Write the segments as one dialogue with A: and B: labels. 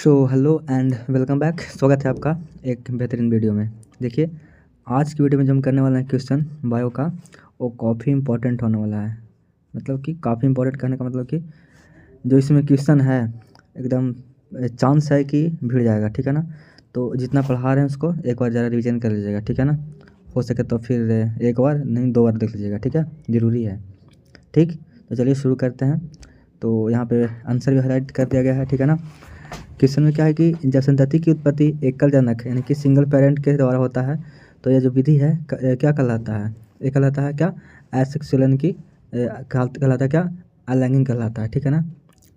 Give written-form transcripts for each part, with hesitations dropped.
A: Hello and welcome back. स्वागत है आपका एक बेहतरीन वीडियो में। देखिए, आज की वीडियो में जो हम करने वाले हैं क्वेश्चन बायो का, वो काफ़ी इंपॉर्टेंट होने वाला है। मतलब कि काफ़ी इंपॉर्टेंट कहने का मतलब कि जो इसमें क्वेश्चन है एकदम चांस है कि भिड़ जाएगा, ठीक है ना। तो जितना पढ़ा रहे हैं उसको एक बार ज़रा रिविजन कर लीजिएगा, ठीक है ना। हो सके तो फिर एक बार नहीं 2 बार देख लीजिएगा, ठीक है, ज़रूरी है। ठीक, तो चलिए शुरू करते हैं। तो यहाँ पे आंसर भी हाईलाइट कर दिया गया है, ठीक है ना। क्वेश्चन में क्या है कि जब संतति की उत्पत्ति एकल जनक यानी कि सिंगल पेरेंट के द्वारा होता है तो यह जो विधि है क्या कहलाता है? ये कहलाता है क्या? एसेक्सुअल की कहलाता है क्या? अलैंगिक कहलाता है, ठीक है ना।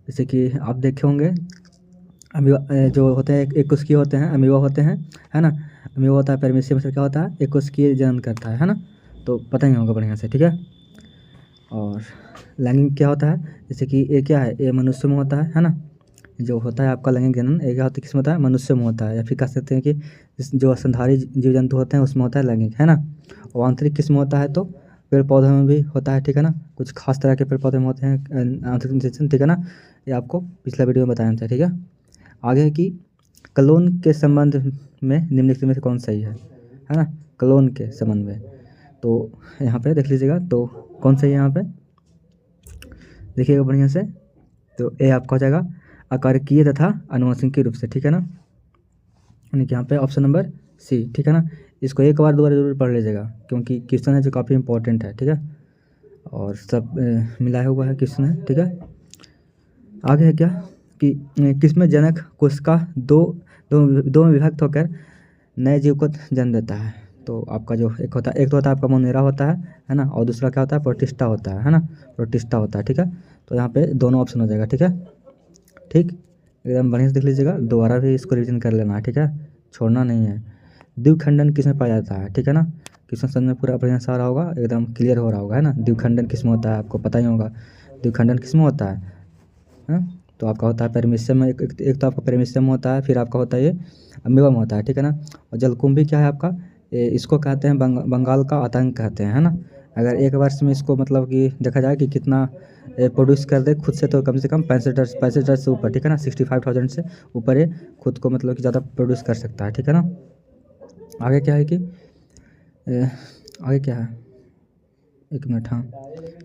A: जैसे कि आप देखे होंगे जो होते हैं एक उसकी होते हैं अमीबा होते हैं, है ना। अमीबा होता है पेरमिसियम से क्या होता है, एक उसकी जन्म करता है ना। तो पता ही होगा बढ़िया से, ठीक है। और लैंगिक क्या होता है? जैसे कि ये क्या है, ये मनुष्य में होता है ना। जो होता है आपका लैंगिक जनन एक होता है किसमें होता है? मनुष्य में होता है, या फिर कह सकते हैं कि जो स्तनधारी जीव जंतु होते हैं उसमें होता है लैंगिक, है ना। और आंतरिक किस्म होता है तो पेड़ पौधों में भी होता है, ठीक है ना। कुछ खास तरह के पेड़ पौधे में होते हैं आंतरिक निषेचन, ठीक है ना। ये आपको पिछला वीडियो में बताया था, ठीक है। आगे है कि क्लोन के संबंध में निम्नलिखित में से कौन सही है ना। क्लोन के संबंध में तो यहाँ पे देख लीजिएगा, तो कौन सही है यहाँ पे देखिएगा बढ़िया से। तो ए आपका हो जाएगा आकारकीय तथा आनुवंशिक रूप से, ठीक है ना। यानी कि यहाँ पे ऑप्शन नंबर सी, ठीक है ना। इसको एक बार 2 बार जरूर पढ़ लीजिएगा क्योंकि क्वेश्चन है जो काफ़ी इंपॉर्टेंट है, ठीक है। और सब मिलाया हुआ है क्वेश्चन है, ठीक है। आगे है क्या कि किसमें जनक कोशिका दो में विभक्त होकर नए जीव को जन्म देता है। तो आपका जो एक तो होता है आपका मोनेरा होता है ना। और दूसरा क्या होता है? प्रोटिस्टा होता है ना। प्रोटिस्टा होता है, ठीक है। तो यहाँ पे दोनों ऑप्शन हो जाएगा, ठीक है। ठीक, एकदम बढ़िया से देख लीजिएगा, दोबारा भी इसको रिविजन कर लेना है, ठीक है, छोड़ना नहीं है। द्विखंडन किसमें पाया जाता है, ठीक है ना। क्वेश्चन समझ में पूरा बढ़िया से आ रहा होगा, एकदम क्लियर हो रहा होगा, है ना। द्विखंडन किसमें होता है आपको पता ही होगा। द्विखंडन किसमें होता है? तो आपका होता है पेरमिशियम में, एक तो आपका पेरमिशियम में होता है, फिर आपका होता है ये अमीबा में होता है, ठीक है ना। और जलकुंभी क्या है आपका? इसको कहते हैं बंगाल का आतंक कहते हैं, है ना। अगर एक वर्ष में इसको मतलब कि देखा जाए कि कितना प्रोड्यूस कर दे खुद से, तो कम से कम 65,000 से ऊपर, ठीक है ना। 65,000 से ऊपर ये खुद को मतलब कि ज़्यादा प्रोड्यूस कर सकता है, ठीक है ना। आगे क्या है कि आगे क्या है, एक मिनट, हाँ।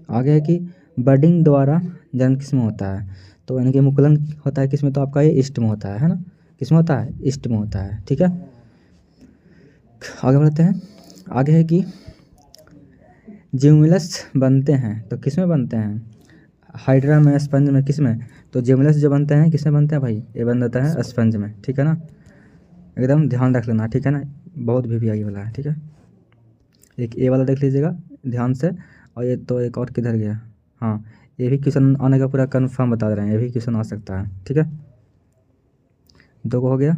A: आगे है कि बर्डिंग द्वारा जन्म किसमें होता है? तो यानी कि मुकुलन होता है किसमें? तो आपका ये ईस्ट में होता है ना। किसमें होता है? ईस्ट में होता है, ठीक है। आगे बढ़ते हैं। आगे है कि जिम्नलस बनते हैं तो किसमें बनते हैं? हाइड्रा में, स्पंज में, किस में? तो जिम्नलस जो बनते हैं किसमें बनते हैं भाई? ये बन जाता है स्पंज में, ठीक है ना। एकदम ध्यान रख लेना, ठीक है ना। बहुत VVI वाला है, ठीक है। एक ए वाला देख लीजिएगा ध्यान से। और ये तो एक और किधर गया, हाँ, ये भी क्वेश्चन आने का पूरा कन्फर्म बता रहे हैं, ये भी क्वेश्चन आ सकता है, ठीक है। 2 को हो गया।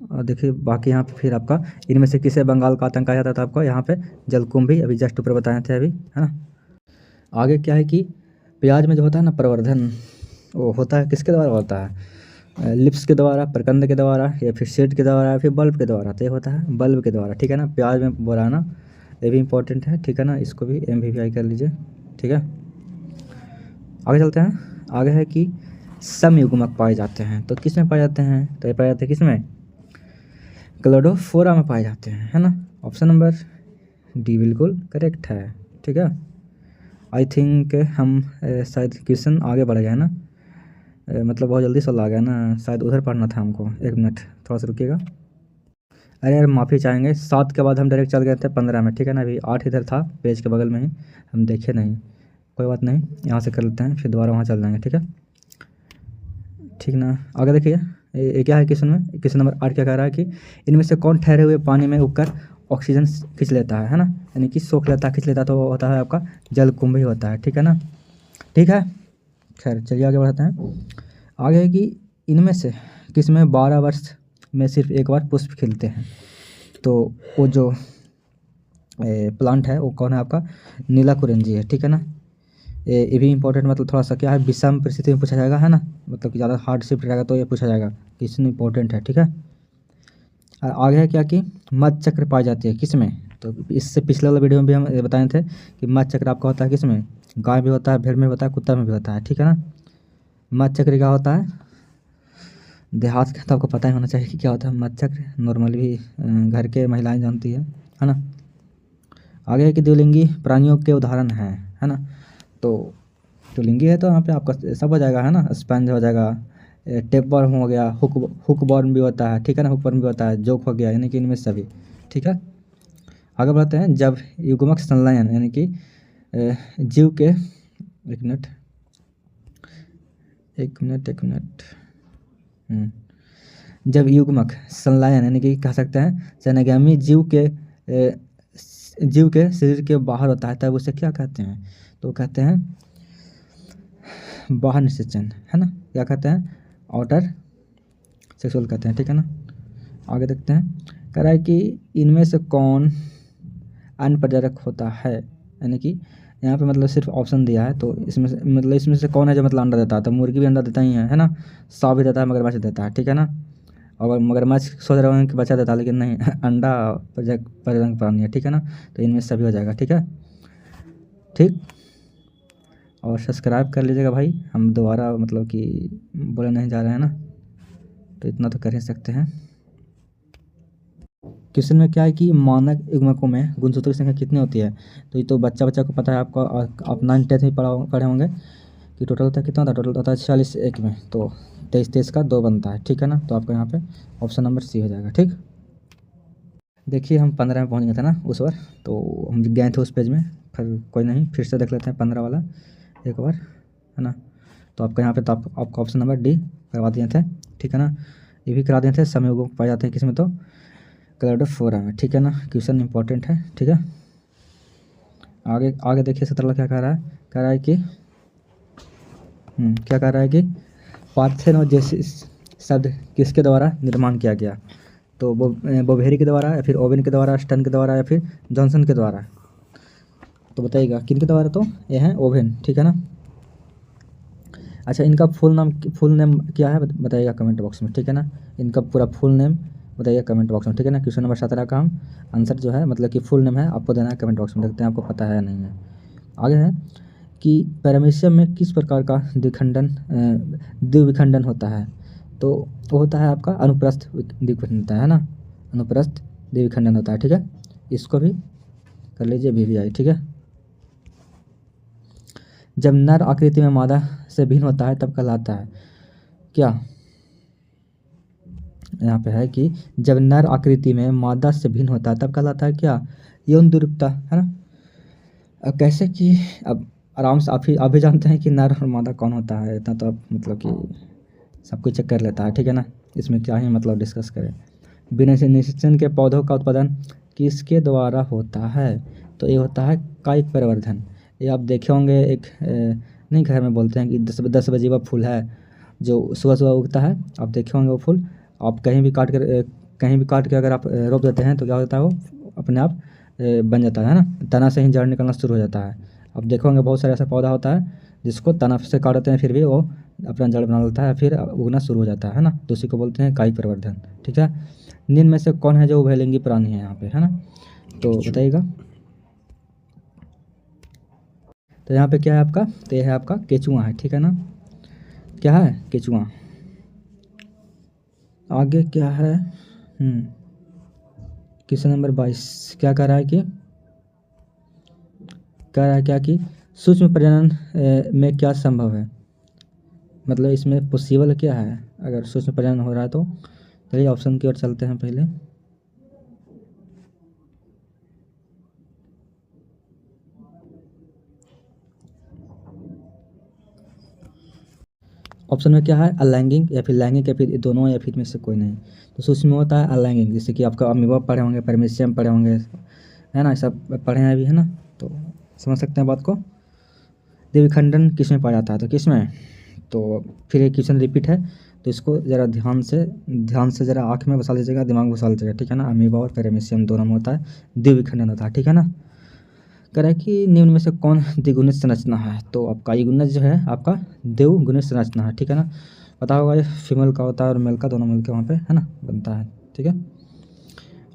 A: और देखिए बाकी यहाँ पे फिर आपका इनमें से किसे बंगाल का आतंक कहा जाता था? आपको यहाँ पे जलकुंभी अभी जस्ट ऊपर बताए थे अभी, है ना। आगे क्या है कि प्याज में जो होता है ना प्रवर्धन, वो होता है किसके द्वारा होता है? लिप्स के द्वारा, प्रकंद के द्वारा, या फिर सीड के द्वारा, या फिर बल्ब के द्वारा। तो ये होता है बल्ब के द्वारा, ठीक है ना। प्याज में बोराना, ये भी इंपॉर्टेंट है, ठीक है ना। इसको भी MVVI कर लीजिए, ठीक है। आगे चलते हैं। आगे है कि समयुग्मक पाए जाते हैं तो किस में पाए जाते हैं? तो ये पाए जाते हैं किस में? क्लोडोफोरा में पाए जाते हैं, है ना। ऑप्शन नंबर डी बिल्कुल करेक्ट है, ठीक है। आई थिंक हम शायद क्वेश्चन आगे बढ़ गए ना, मतलब बहुत जल्दी सवाल आ गया ना, शायद उधर पढ़ना था हमको। एक मिनट थोड़ा सा रुकिएगा। अरे यार माफ़ी चाहेंगे, 7 के बाद हम डायरेक्ट चल गए थे 15 में, ठीक है ना। अभी 8 इधर था पेज के बगल में ही, हम देखे नहीं। कोई बात नहीं, यहाँ से कर लेते हैं फिर दोबारा वहाँ चल जाएंगे, ठीक है। ठीक ना। आगे देखिए ये क्या है क्वेश्चन में, क्वेश्चन नंबर 8 क्या कह रहा है कि इनमें से कौन ठहरे हुए पानी में उगकर ऑक्सीजन खींच लेता है ना। यानी कि सोख लेता है, खींच लेता है, तो वो होता है आपका जलकुंभी होता है, ठीक है ना। ठीक है, खैर चलिए आगे बढ़ते हैं। आगे है कि इनमें से किस में 12 वर्ष में सिर्फ एक बार पुष्प खिलते हैं? तो वो जो प्लांट है वो कौन है आपका? नीला कुरेंजी है, ठीक है ना। ये भी इंपॉर्टेंट, मतलब थोड़ा सा क्या है, विषम परिस्थिति में पूछा जाएगा, है ना। मतलब कि ज़्यादा हार्डशिप रहेगा तो ये पूछा जाएगा, क्वेश्चन इंपॉर्टेंट है, ठीक है। और आगे है क्या कि मध चक्र पाई जाती है किस में? तो इससे पिछले वाले वीडियो में भी हम ये बताए थे कि मध चक्र आपका होता है किस में? गाय में भी होता है, भेड़ में भी होता है, कुत्ता में भी होता है, ठीक है ना। मधचक्र क्या होता है? देहात का तो आपको पता ही होना चाहिए कि क्या होता है मधचक्र, नॉर्मली भी घर के महिलाएं जानती है ना। आगे है कि द्विलिंगी प्राणियों के उदाहरण हैं, है ना। तो द्विलिंगी है तो यहाँ पे आपका सब हो जाएगा, है ना। स्पंज हो जाएगा, टेपवर्म हो गया, हुकवर्म भी होता है, ठीक है ना। हुकवर्म भी होता है, जोक हो गया, यानी कि इनमें सभी, ठीक है। आगे बढ़ते हैं। जब युग्मक संलयन यानी कि जीव के एक मिनट जब युग्मक संलयन यानी कि कह सकते हैं सेनागामी जीव के शरीर के बाहर होता है तब उसे क्या कहते हैं? तो कहते हैं बाहर निषेचन, है ना। क्या कहते हैं? आउटर सेक्सुअल कहते हैं, ठीक है ना। आगे देखते हैं। कह रहा है कि इनमें से कौन अन्य प्रजारक होता है, यानी कि यहाँ पे मतलब सिर्फ ऑप्शन दिया है, तो इसमें से कौन है जो मतलब अंडा देता है? तो मुर्गी भी अंडा देता ही है ना। सांप भी देता है, मगरमच्छ देता है, ठीक है ना। और मगरमच्छ सोच रहे होंगे कि बच्चा देता है, लेकिन नहीं अंडा प्रजनक प्राणी है, ठीक है ना। तो इनमें सभी हो जाएगा, ठीक है। ठीक, और सब्सक्राइब कर लीजिएगा भाई, हम दोबारा मतलब कि बोले नहीं जा रहे हैं ना, तो इतना तो कर ही सकते हैं। क्वेश्चन में क्या है कि मानक युग्मकों में गुणसूत्रों की संख्या कितनी होती है? तो ये तो बच्चा को पता है, आपको आप 9th-10th में पढ़े होंगे कि टोटल होता है कितना होता है? टोटल होता है 46 एक में, तो 23 का 2 बनता है, ठीक है ना। तो आपका यहाँ पे ऑप्शन नंबर सी हो जाएगा, ठीक। देखिए हम 15 में पहुँच गए थे ना उस बार, तो हम गए थे उस पेज में, फिर कोई नहीं, फिर से देख लेते हैं 15 वाला एक बार, है ना। तो आपका यहाँ पे तो आपका ऑप्शन नंबर डी करवा दिए थे, ठीक है ना। ये भी करा दिए थे, समयोग पाए जाते हैं किसमें? तो क्लाइडोफोरा में, ठीक है ना। क्वेश्चन इंपॉर्टेंट है, ठीक है। आगे देखिए 17 क्या कह रहा है? कह रहा है कि क्या कह रहा है कि पार्थेनोजेसिस शब्द किसके द्वारा निर्माण किया गया? तो बोवेरी के द्वारा, या फिर ओवेन के द्वारा, स्टन के द्वारा, या फिर जॉनसन के द्वारा? तो बताइएगा किन के द्वारा? तो ये है ओवेन, ठीक है ना। अच्छा, इनका फुल नेम क्या है बताइएगा कमेंट बॉक्स में, ठीक है ना। इनका पूरा फुल नेम बताइए कमेंट बॉक्स में, ठीक है ना। क्वेश्चन नंबर 17 का हम आंसर जो है मतलब कि फुल नेम है आपको देना है कमेंट बॉक्स में, देखते हैं आपको पता है या नहीं है। आगे है कि पैरामीशियम में किस प्रकार का द्विविखंडन होता है? तो वो होता है आपका अनुप्रस्थ द्विविखंडन होता है ना, अनुप्रस्थ द्विविखंडन होता है, ठीक है। इसको भी कर लीजिए, भी आई, ठीक है। जब नर आकृति में मादा से भिन्न होता है तब कहलाता है क्या? यहाँ पे है कि जब नर आकृति में मादा से भिन्न होता है तब कहलाता है क्या? यौन द्विरूपता, है ना। अब कैसे कि अब आराम से आप भी जानते हैं कि नर और मादा कौन होता है, इतना तो आप मतलब कि सब कुछ चेक कर लेता है, ठीक है ना। इसमें क्या ही मतलब डिस्कस करें। बिना निषेचन के पौधों का उत्पादन किसके द्वारा होता है? तो ये होता है कायिक परिवर्धन। ये आप देखे होंगे एक नहीं, घर में बोलते हैं कि 10 बजे वह फूल है जो सुबह सुबह उगता है, आप देखे होंगे वो फूल। आप कहीं भी काट के अगर आप रोप देते हैं तो क्या होता है? वो अपने आप बन जाता है ना। तना से ही जड़ निकलना शुरू हो जाता है। आप देखो होंगे बहुत सारे ऐसा पौधा होता है जिसको तना से काट देते हैं, फिर भी वो अपना जड़ बना लेता है, फिर उगना शुरू हो जाता है ना। तो उसी को बोलते हैं कायिक परिवर्धन, ठीक है। निम्न में से कौन है जो उभयलिंगी प्राणी है यहाँ पे, है ना? तो बताइएगा। तो यहाँ पे क्या है आपका? तो यह है आपका केचुआ है, ठीक है ना। क्या है? केचुआ। आगे क्या है? क्वेश्चन नंबर 22 क्या कह रहा है कि क्या कि सूक्ष्म प्रजनन में क्या संभव है? मतलब इसमें पॉसिबल क्या है अगर सूक्ष्म प्रजनन हो रहा है? तो चलिए ऑप्शन की ओर चलते हैं पहले। ऑप्शन में क्या है? अलैंगिक, या फिर लैंगिक, या फिर दोनों, या फिर में से कोई नहीं। तो सूक्ष्म में होता है अलैंगिक, जैसे कि आपका अमीबा पढ़े होंगे, परमेशियम पढ़े होंगे, है ना, सब पढ़े हैं अभी, है ना। तो समझ सकते हैं बात को। द्विविखंडन किस में पाया जाता है? तो किस में? तो फिर एक क्वेश्चन रिपीट है, तो इसको ज़रा ध्यान से ज़रा आँख में बसा लीजिएगा, दिमाग में बसा लीजिएगा, ठीक है ना। अमीबा और पैरामीशियम दोनों में होता है द्विविखंडन होता है, ठीक है ना। कह रहा है कि निम्न में से कौन द्विगुणित संरचना है? तो आपका युग्मज जो है आपका द्विगुणित संरचना है, ठीक है ना। पता होगा ये फीमेल का होता है और मेल का, दोनों मिलकर वहाँ पे, है ना, बनता है, ठीक है।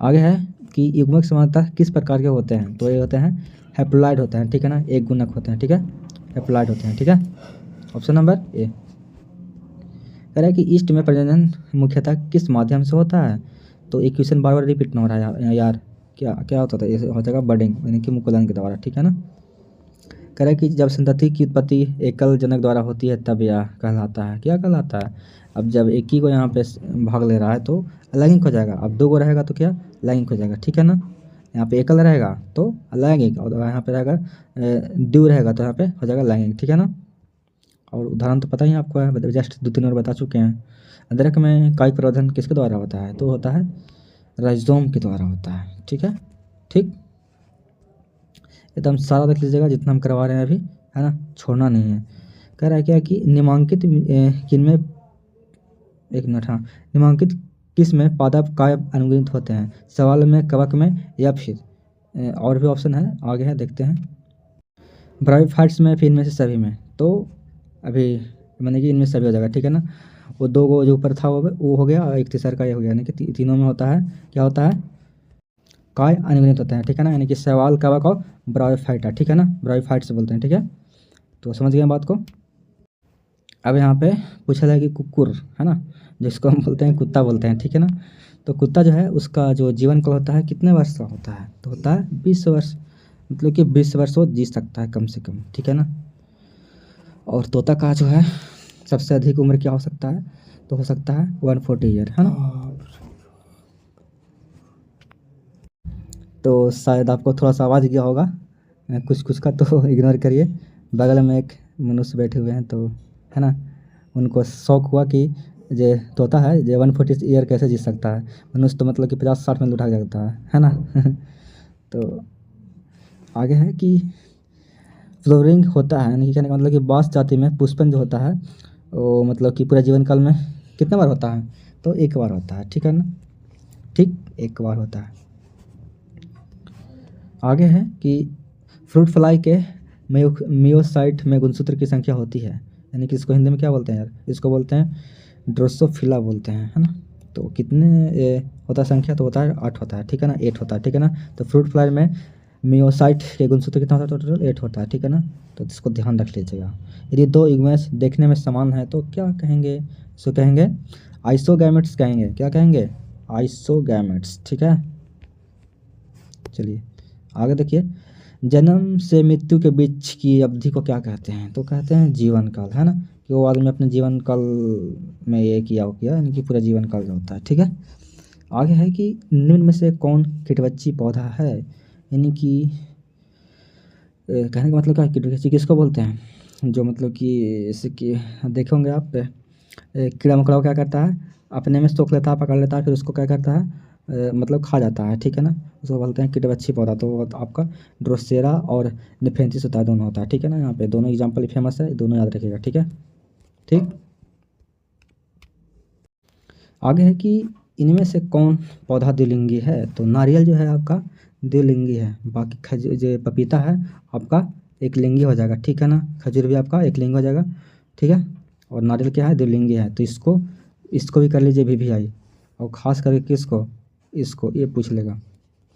A: आगे है कि युग्मक समानता किस प्रकार के होते हैं? तो ये होते हैं हैप्लॉइड होते हैं, ठीक है ना। एक गुणक होते हैं, ठीक है, हैप्लॉइड होते हैं, ठीक है। Option number A. कह रहा है कि ईस्ट में प्रजनन मुख्यतः किस माध्यम से होता है। तो एक क्वेश्चन बार बार रिपीट ना हो रहा है यार, क्या क्या होता था, ये हो जाएगा बडिंग यानी कि मुकुलन के द्वारा, ठीक है ना। कह रहा है कि जब संतति की उत्पत्ति एकल जनक द्वारा होती है तब यह कहलाता है, क्या कहलाता है। अब जब एक ही को यहाँ पे भाग ले रहा है तो लैंगिक हो जाएगा, अब दो को रहेगा तो क्या लैंगिक हो जाएगा, ठीक है ना। यहाँ पे एकल रहेगा तो लैंगिक, और यहाँ पे रहेगा द्वि रहेगा तो यहाँ पे हो जाएगा लैंगिक, ठीक है ना। और उदाहरण तो पता ही आपको है, जस्ट 2-3 और बता चुके हैं। अदरक में कायिक प्रवर्धन किसके द्वारा होता है, तो होता है राइजोम के द्वारा होता है, ठीक है। ठीक, एकदम सारा देख लीजिएगा जितना हम करवा रहे हैं अभी, है ना, छोड़ना नहीं है। कह रहा है क्या कि निम्नांकित किन में, एक मिनट, हाँ, निम्नांकित किस में पादप काय अनुगुणित होते हैं, सवाल में, कवक में, या फिर और भी ऑप्शन है, आगे है देखते हैं। ब्रायोफाइट्स में, फिर इनमें से सभी में, तो अभी मैंने कि इनमें सभी हो जाएगा, ठीक है ना। वो दो को जो ऊपर था वो हो गया, और एक तीसरा का ये हो गया, यानी कि तीनों में होता है, क्या होता है, काय अनुगुणित होते हैं, ठीक है ना, यानी कि सवाल, कवक और ब्रायोफाइटा, ठीक है ना, ब्रायोफाइट से बोलते हैं, ठीक है। तो समझ गए बात को। अब यहाँ पे पूछा जाए कि कुकुर, है ना, जिसको हम बोलते हैं कुत्ता बोलते हैं, ठीक है ना। तो कुत्ता जो है उसका जो जीवन काल होता है कितने वर्ष का होता है, तो होता है 20 वर्ष, मतलब कि 20 वर्ष वो जी सकता है कम से कम, ठीक है ना। और तोता का जो है सबसे अधिक उम्र क्या हो सकता है, तो हो सकता है 140 ईयर, है ना। तो शायद आपको थोड़ा सा आवाज़ गया होगा कुछ कुछ का, तो इग्नोर करिए। बगल में एक मनुष्य बैठे हुए हैं, तो है ना, उनको शौक हुआ कि जे तोता है जे 140 ईयर कैसे जी सकता है, मनुष्य तो मतलब कि 50-60 में उठा जाता है ना। तो आगे है कि फ्लोरिंग होता है, यानी कि कहने का मतलब कि बांस जाति में पुष्पन जो होता है वो मतलब कि पूरा जीवन काल में कितने बार होता है, तो एक बार होता है, ठीक है ना। ठीक, एक बार होता है। आगे है कि फ्रूट फ्लाई के मियोसाइट में गुणसूत्र की संख्या होती है, यानी कि इसको हिंदी में क्या बोलते हैं यार, इसको बोलते हैं ड्रोसोफिला बोलते हैं, है ना। तो कितने होता है संख्या, तो होता है 8 होता है, ठीक है ना, 8 होता है, ठीक है ना। तो फ्रूट फ्लाई में मियोसाइट के गुणसूत्र कितना होता है, टोटल 8 होता है, ठीक है ना। तो इसको ध्यान रख लीजिएगा। यदि दो युग्मज देखने में समान है तो क्या कहेंगे, इसको कहेंगे आइसोगैमेट्स कहेंगे, क्या कहेंगे, आइसोगैमेट्स, ठीक है। चलिए आगे देखिए, जन्म से मृत्यु के बीच की अवधि को क्या कहते हैं, तो कहते हैं जीवन काल, है ना, कि वो आदमी अपने जीवन काल में ये किया वो किया, यानी कि पूरा जीवन काल जो होता है, ठीक है। आगे है कि निम्न में से कौन कीटवच्ची पौधा है, यानी कि कहने का मतलब क्या, कीटवच्ची किसको बोलते हैं, जो मतलब कि जैसे कि देखे होंगे आप, कीड़ा मकोड़ा क्या करता है, अपने में सोख लेता है, पकड़ लेता है, फिर उसको क्या करता है, मतलब खा जाता है, ठीक है ना। उसको बोलते हैं कीटवच्छी पौधा। तो वो आपका ड्रोसेरा और निफेंसिस होता है, दोनों होता है, ठीक है ना। यहाँ पे दोनों एग्जाम्पल फेमस है, दोनों याद रखिएगा, ठीक है। ठीक, आगे है कि इनमें से कौन पौधा द्विलिंगी है, तो नारियल जो है आपका द्विलिंगी है, बाकी खजूर जो पपीता है आपका एक लिंगी हो जाएगा, ठीक है ना। खजूर भी आपका एक लिंग हो जाएगा, ठीक है। और नारियल क्या है, द्विलिंगी है, तो इसको इसको भी कर लीजिए VVI, और ख़ास करके किसको, इसको, ये पूछ लेगा,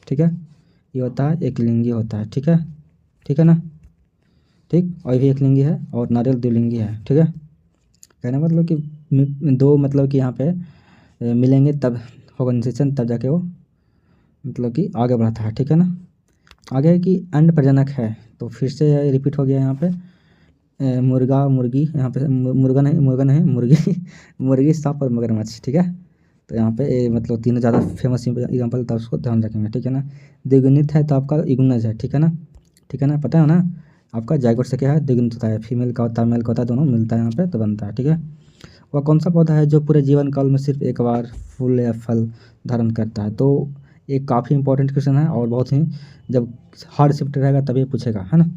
A: ठीक है। ये होता है एक लिंगी होता है, ठीक है, ठीक है ना। ठीक, और भी एक लिंगी है और नारियल द्विलिंगी है, ठीक है। कहने का मतलब कि दो मतलब कि यहाँ पे मिलेंगे तब होगा निषेचन, तब जाके वो मतलब कि आगे बढ़ता है, ठीक है ना। आगे है कि अंड प्रजनक है, तो फिर से रिपीट हो गया यहाँ पे, मुर्गा मुर्गी, यहाँ पे मुर्गा नहीं मुर्गी मुर्गी, सांप और मगरमच्छ, ठीक है। तो यहाँ पे मतलब तीनों ज़्यादा फेमस एग्जाम्पल, तो उसको ध्यान रखेंगे, ठीक है ना। द्विगुणित है तो आपका इग्नज है, ठीक है ना, ठीक है ना, पता है ना आपका जाइगोट से क्या है, द्विगुणित होता है, फीमेल का होता है मेल का होता है, दोनों मिलता है यहाँ पे तो बनता है, ठीक है। वह कौन सा पौधा है जो पूरे जीवन काल में सिर्फ एक बार फूल या फल धारण करता है, तो एक काफ़ी इंपॉर्टेंट क्वेश्चन है, और बहुत ही जब हार्ड शिफ्ट रहेगा तभी पूछेगा, है ना।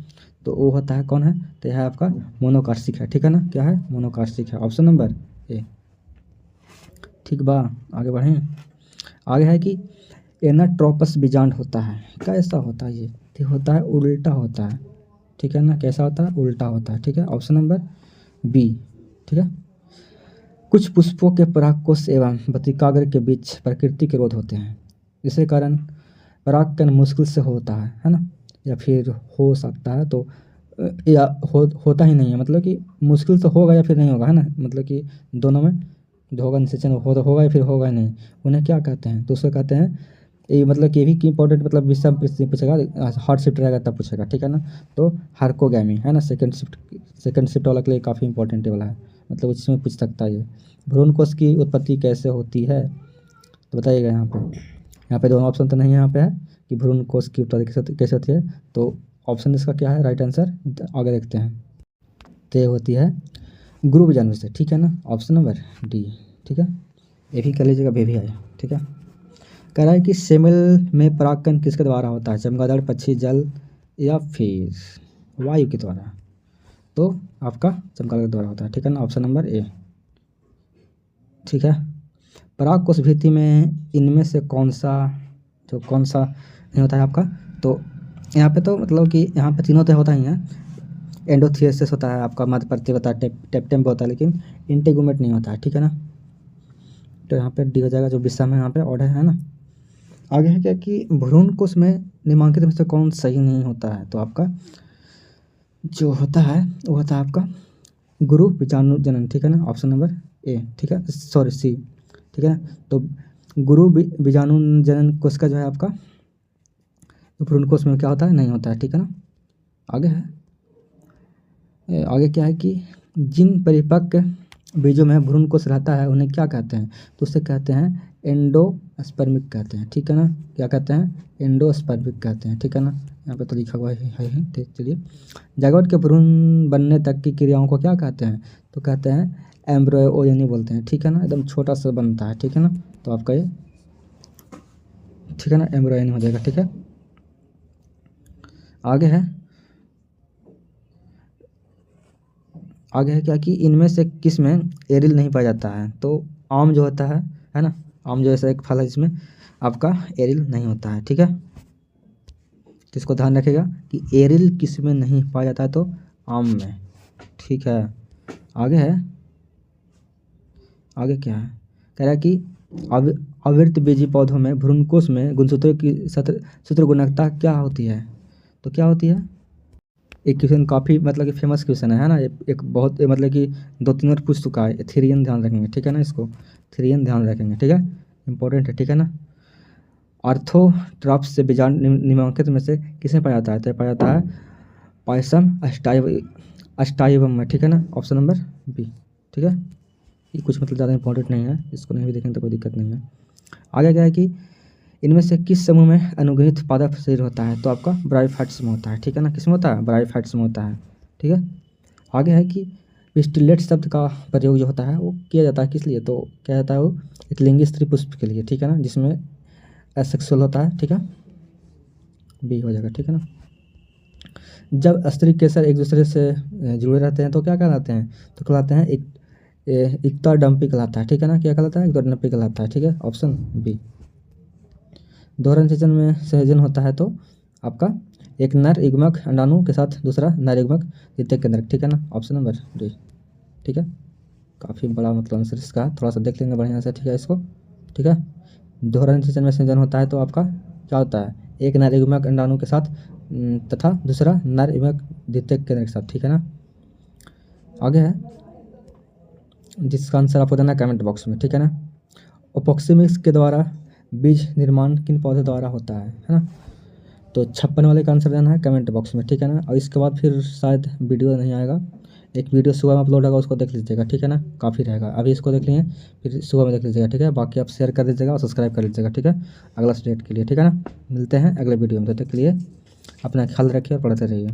A: तो वो होता है कौन है, तो यह है आपका मोनोकार्सिक है, ठीक है ना, क्या है, मोनोकार्सिक है, ऑप्शन नंबर ए। ठीक बा, आगे बढ़ें। आगे है कि एनाट्रोपस बीजांड होता है, कैसा होता है ये, ठीक होता है उल्टा होता है, ठीक है ना, कैसा होता है, उल्टा होता है, ठीक है, ऑप्शन नंबर बी, ठीक है। कुछ पुष्पों के परागकोश एवं बतिकाग्र के बीच प्राकृतिक रोध होते हैं, इसी कारण परागकण मुश्किल से होता है ना, या फिर हो सकता है, तो या होता ही नहीं है, मतलब कि मुश्किल से होगा या फिर नहीं होगा, है ना, मतलब कि दोनों में जो होगा निषेचन हो तो होगा या फिर होगा ही नहीं, उन्हें क्या कहते हैं, तो उसको कहते हैं ये, मतलब कि भी की इंपॉर्टेंट, मतलब विषम पूछेगा, हॉट शिफ्ट रहेगा तब पूछेगा, ठीक है ना। तो हार्कोगैमी है ना, सेकंड शिफ्ट वाला के लिए काफ़ी इंपॉर्टेंट वाला है, मतलब उसमें पूछ सकता है ये। भ्रूण कोश की उत्पत्ति कैसे होती है, तो बताइएगा यहाँ पे दोनों ऑप्शन तो नहीं है, यहाँ पे है कि भ्रूण कोश की उत्पत्ति कैसे होती है, तो ऑप्शन इसका क्या है राइट आंसर, आगे देखते हैं। तो ये होती है गुरु बीजाणु से, ठीक है ना, ऑप्शन नंबर डी, ठीक है। ये भी कर लीजिएगा, बे भी आया, ठीक है। कह रहा है कि सेमल में परागकण किसके द्वारा होता है, चमगादड़, पक्षी, जल या फिर वायु के द्वारा, तो आपका चमगादड़ के द्वारा होता है, ठीक है ना, ऑप्शन नंबर ए, ठीक है। पराग कोश भित्ति में इनमें से कौन सा नहीं होता है आपका, तो यहाँ पे तो मतलब कि यहाँ पे तीनों तो होता ही है, एंडोथियसिस होता है आपका, मध्यप्रति होता है, टेप्टेम होता है, लेकिन इंटेगुमेंट नहीं होता है, ठीक है ना। तो यहाँ पे डी हो जाएगा, जो विषम है यहाँ पे ऑर्डर है ना। आगे है क्या कि भ्रूण कोश में निम्नलिखित में से कौन सही नहीं होता है, तो आपका जो होता है वो होता है आपका गुरु बीजाणु जनन, ठीक है ना, ऑप्शन नंबर ए, ठीक है, सॉरी सी, ठीक है ना। तो गुरु बीजाणु जनन कोश का जो है आपका भ्रूण कोश में क्या होता है, नहीं होता है, ठीक है ना। आगे है, आगे क्या है कि जिन परिपक्व बीजों में भ्रूण कोश रहता है उन्हें क्या कहते हैं, तो उससे कहते हैं एंडोस्पर्मिक कहते हैं, ठीक है ना, क्या कहते हैं, एंडोस्पर्मिक कहते हैं, ठीक है ना। यहाँ पे तो लिखा हुआ है, ठीक, चलिए। जायगोट के भ्रूण बनने तक की क्रियाओं को क्या कहते हैं, तो कहते हैं एम्ब्रियोजेनी बोलते हैं, ठीक है ना, एकदम छोटा सा बनता है, ठीक है ना, तो आपका ये ठीक है ना एम्ब्रियोजेनी हो जाएगा, ठीक है। आगे है क्या कि इनमें से किस में एरिल नहीं पाया जाता है, तो आम जो होता है ना, आम जो ऐसा एक फल है जिसमें आपका एरिल नहीं होता है, ठीक है। जिसको ध्यान रखेगा कि एरिल किस में नहीं पाया जाता है, तो आम में, ठीक है। आगे क्या है, कह रहा है कि आवृत बीजी पौधों में भ्रूणकोश में गुणसूत्रों की सूत्र गुणकता क्या होती है, तो क्या होती है। एक क्वेश्चन काफ़ी मतलब कि फेमस क्वेश्चन है ना, एक बहुत मतलब कि 2-3 बार पूछ चुका है, थ्रियन ध्यान रखेंगे, ठीक है ना, इसको थ्रियन ध्यान रखेंगे, ठीक है, इंपॉर्टेंट है, ठीक है ना। ऑर्थोट्रॉप्स से बीजाणु निम्नलिखित में से किसमें पाया जाता है, तो पाया जाता है पायसम अस्टाइवम में, ठीक है ना, ऑप्शन नंबर बी, ठीक है। ये कुछ मतलब ज़्यादा इंपॉर्टेंट नहीं है, इसको नहीं भी देखेंगे तो कोई दिक्कत नहीं है। आगे क्या है कि इनमें से किस समूह में अनुग्रहित पादप शरीर होता है, तो आपका ब्रायोफाइट्स में होता है, ठीक है ना, किस में होता है, ब्रायोफाइट्स में होता है, ठीक है। आगे है कि पिस्टिलेट शब्द का प्रयोग जो होता है वो किया जाता है किस लिए, तो क्या जाता है वो एक लिंगी स्त्री पुष्प के लिए, ठीक है ना, जिसमें एसेक्सुअल होता है, ठीक है, बी हो जाएगा, ठीक है ना। जब स्त्री केसर एक दूसरे से जुड़े रहते हैं तो क्या कहलाते हैं, तो कहलाते हैं इक्ता डंपी कहलाता है, ठीक है ना, क्या कहलाता है, इक्ता डंपी कहलाता है, ठीक है, ऑप्शन बी। दोहरा निषेचन में संयोजन होता है तो आपका एक नर युग्मक अंडाणु के साथ दूसरा नर युग्मक द्वितीयक केंद्रक, ठीक है ना, ऑप्शन नंबर डी, ठीक है। काफ़ी बड़ा मतलब आंसर इसका, थोड़ा सा देख लेंगे बढ़िया से, ठीक है इसको, ठीक है। दोहरा निषेचन में संयोजन होता है तो आपका क्या होता है, एक नर युग्मक अंडाणु के साथ तथा दूसरा नर युग्मक द्वितीयक केंद्रक के साथ, ठीक है ना। आगे है जिसका आंसर आपको देना है कमेंट बॉक्स में, ठीक है ना। ओपोक्सिमिक्स के द्वारा बीज निर्माण किन पौधे द्वारा होता है ना, तो 56 वाले का आंसर देना है कमेंट बॉक्स में, ठीक है ना। और इसके बाद फिर शायद वीडियो नहीं आएगा, एक वीडियो सुबह में अपलोड होगा, उसको देख लीजिएगा, ठीक है ना, काफ़ी रहेगा। अभी इसको देख लिए, फिर सुबह में देख लीजिएगा, ठीक है। बाकी आप शेयर कर दीजिएगा और सब्सक्राइब कर लीजिएगा, ठीक है, अगला स्टेट के लिए, ठीक है ना। मिलते हैं अगले वीडियो में, तब तक के लिए अपना ख्याल रखिए और पढ़ते रहिए।